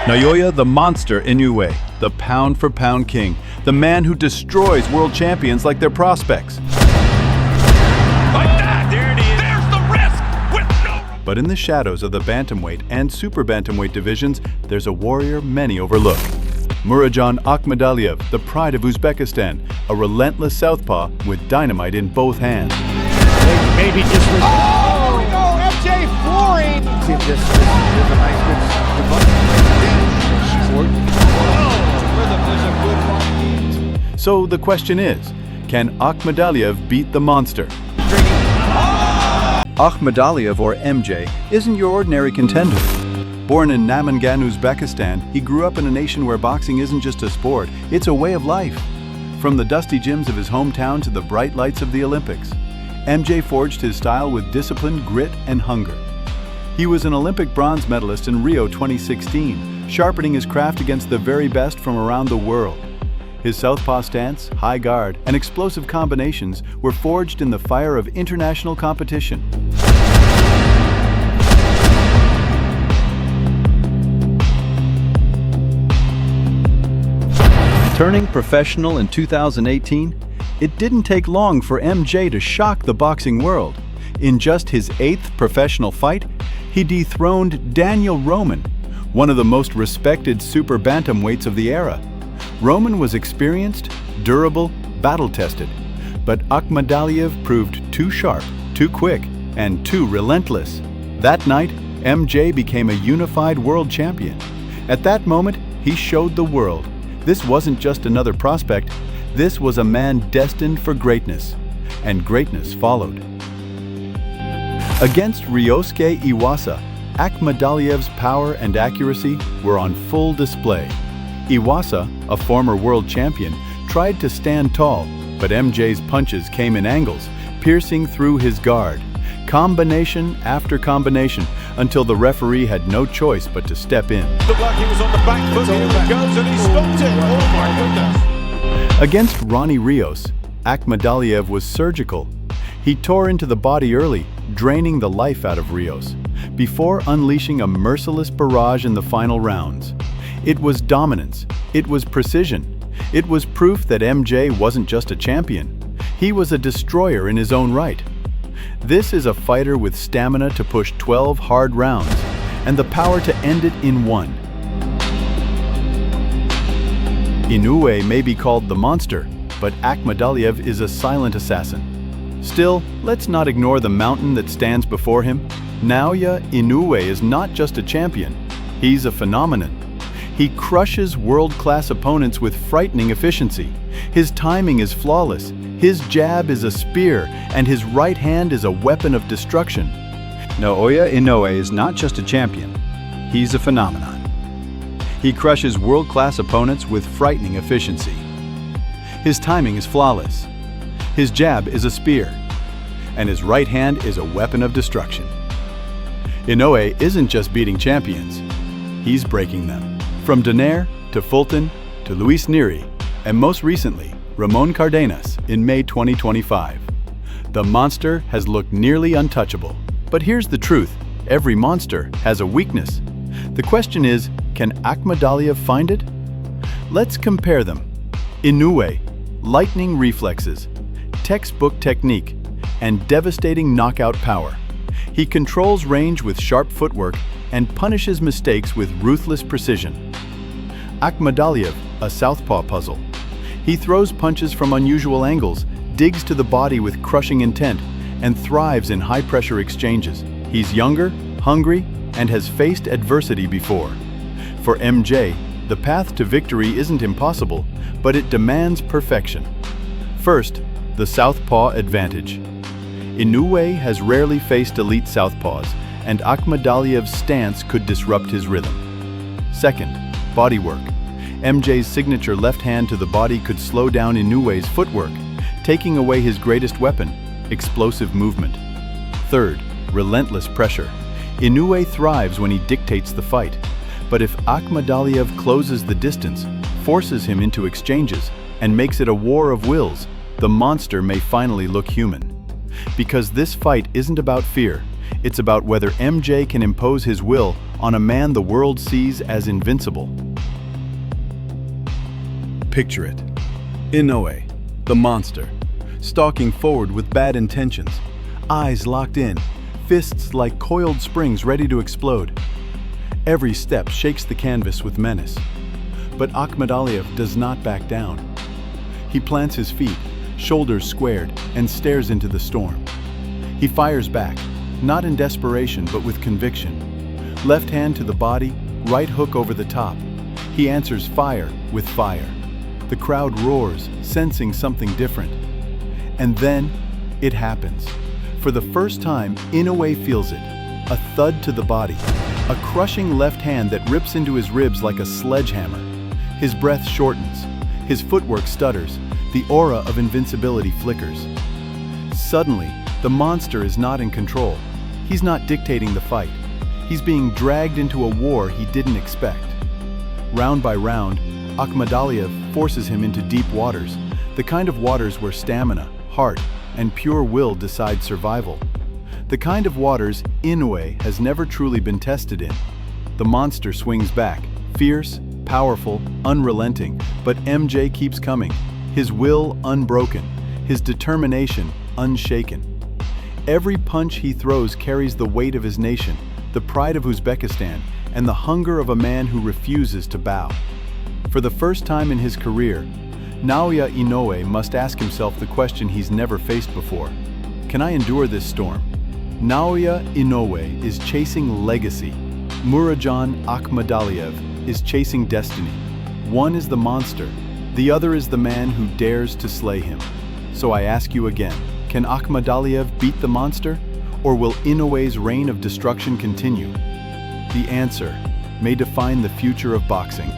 Naoya the Monster Inoue, the pound-for-pound king, the man who destroys world champions like their prospects. Like that, there it is. There's the risk with no... But in the shadows of the bantamweight and super bantamweight divisions, there's a warrior many overlook. Murodjon Akhmadaliev, the pride of Uzbekistan, a relentless southpaw with dynamite in both hands. Maybe just... Oh, no, MJ flooring! See if this is a nice So the question is, can Akhmadaliev beat the monster? Akhmadaliev, or MJ, isn't your ordinary contender. Born in Namangan, Uzbekistan, he grew up in a nation where boxing isn't just a sport, it's a way of life. From the dusty gyms of his hometown to the bright lights of the Olympics, MJ forged his style with discipline, grit, and hunger. He was an Olympic bronze medalist in Rio 2016, sharpening his craft against the very best from around the world. His southpaw stance, high guard, and explosive combinations were forged in the fire of international competition. Turning professional in 2018, it didn't take long for MJ to shock the boxing world. In just his 8th professional fight, he dethroned Daniel Roman, one of the most respected super bantamweights of the era. Roman was experienced, durable, battle-tested, but Akhmadaliev proved too sharp, too quick, and too relentless. That night, MJ became a unified world champion. At that moment, he showed the world this wasn't just another prospect, this was a man destined for greatness, and greatness followed. Against Ryosuke Iwasa, Akhmadaliev's power and accuracy were on full display. Iwasa, a former world champion, tried to stand tall, but MJ's punches came in angles, piercing through his guard. Combination after combination, until the referee had no choice but to step in. Looked like he was on the back foot, here he goes, and he stopped it. Oh my goodness. Against Ronnie Rios, Akhmadaliev was surgical. He tore into the body early, draining the life out of Rios, before unleashing a merciless barrage in the final rounds. It was dominance, it was precision, it was proof that MJ wasn't just a champion, he was a destroyer in his own right. This is a fighter with stamina to push 12 hard rounds, and the power to end it in one. Inoue may be called the monster, but Akhmadaliev is a silent assassin. Still, let's not ignore the mountain that stands before him. Naoya Inoue is not just a champion, he's a phenomenon. He crushes world-class opponents with frightening efficiency. His timing is flawless, his jab is a spear, and his right hand is a weapon of destruction. Naoya Inoue is not just a champion, he's a phenomenon. He crushes world-class opponents with frightening efficiency. His timing is flawless, his jab is a spear, and his right hand is a weapon of destruction. Inoue isn't just beating champions, he's breaking them. From Donaire to Fulton to Luis Neri, and most recently, Ramon Cardenas in May 2025. The monster has looked nearly untouchable. But here's the truth, every monster has a weakness. The question is, can Akhmadaliev find it? Let's compare them. Inoue, lightning reflexes, textbook technique, and devastating knockout power. He controls range with sharp footwork and punishes mistakes with ruthless precision. Akhmadaliev, a southpaw puzzle. He throws punches from unusual angles, digs to the body with crushing intent, and thrives in high-pressure exchanges. He's younger, hungry, and has faced adversity before. For MJ, the path to victory isn't impossible, but it demands perfection. First, the southpaw advantage. Inoue has rarely faced elite southpaws, and Akhmadaliev's stance could disrupt his rhythm. Second, bodywork. MJ's signature left hand to the body could slow down Inoue's footwork, taking away his greatest weapon, explosive movement. Third, relentless pressure. Inoue thrives when he dictates the fight, but if Akhmadaliev closes the distance, forces him into exchanges, and makes it a war of wills, the monster may finally look human. Because this fight isn't about fear, It's about whether MJ can impose his will on a man the world sees as invincible. Picture it. Inoue, the monster, stalking forward with bad intentions, eyes locked in, fists like coiled springs ready to explode. Every step shakes the canvas with menace. But Akhmadaliev does not back down. He plants his feet, shoulders squared, and stares into the storm. He fires back, not in desperation but with conviction. Left hand to the body, right hook over the top. He answers fire with fire. The crowd roars, sensing something different. And then, it happens. For the first time, Inoue feels it. A thud to the body. A crushing left hand that rips into his ribs like a sledgehammer. His breath shortens. His footwork stutters. The aura of invincibility flickers. Suddenly, the monster is not in control. He's not dictating the fight. He's being dragged into a war he didn't expect. Round by round, Akhmadaliev forces him into deep waters, the kind of waters where stamina, heart, and pure will decide survival. The kind of waters Inoue has never truly been tested in. The monster swings back, fierce, powerful, unrelenting, but MJ keeps coming, his will unbroken, his determination unshaken. Every punch he throws carries the weight of his nation, the pride of Uzbekistan, and the hunger of a man who refuses to bow. For the first time in his career, Naoya Inoue must ask himself the question he's never faced before. Can I endure this storm? Naoya Inoue is chasing legacy. Murodjon Akhmadaliev is chasing destiny. One is the monster, the other is the man who dares to slay him. So I ask you again, can Akhmadaliev beat the monster? Or will Inoue's reign of destruction continue? The answer may define the future of boxing.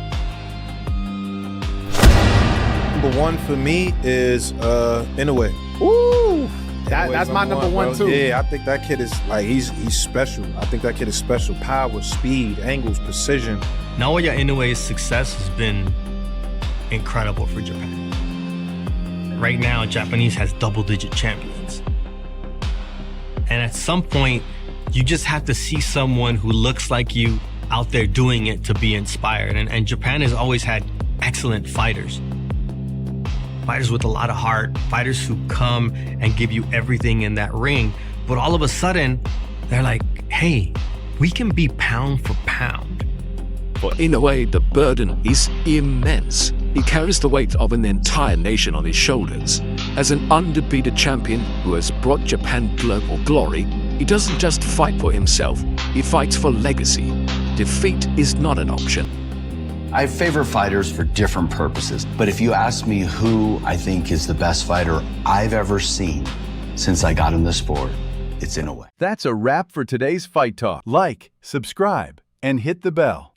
Number one for me is Inoue. Ooh, that's my number one too. Yeah, I think that kid is like he's special. I think that kid is special. Power, speed, angles, precision. Naoya Inoue's success has been incredible for Japan. Right now, Japanese has double-digit champions. And at some point, you just have to see someone who looks like you out there doing it to be inspired. And Japan has always had excellent fighters. Fighters with a lot of heart, fighters who come and give you everything in that ring. But all of a sudden, they're like, hey, we can be pound for pound. For Inoue, the burden is immense. He carries the weight of an entire nation on his shoulders. As an undefeated champion who has brought Japan global glory, he doesn't just fight for himself, he fights for legacy. Defeat is not an option. I favor fighters for different purposes, but if you ask me who I think is the best fighter I've ever seen since I got in the sport, it's Inoue. That's a wrap for today's Fight Talk. Like, subscribe, and hit the bell.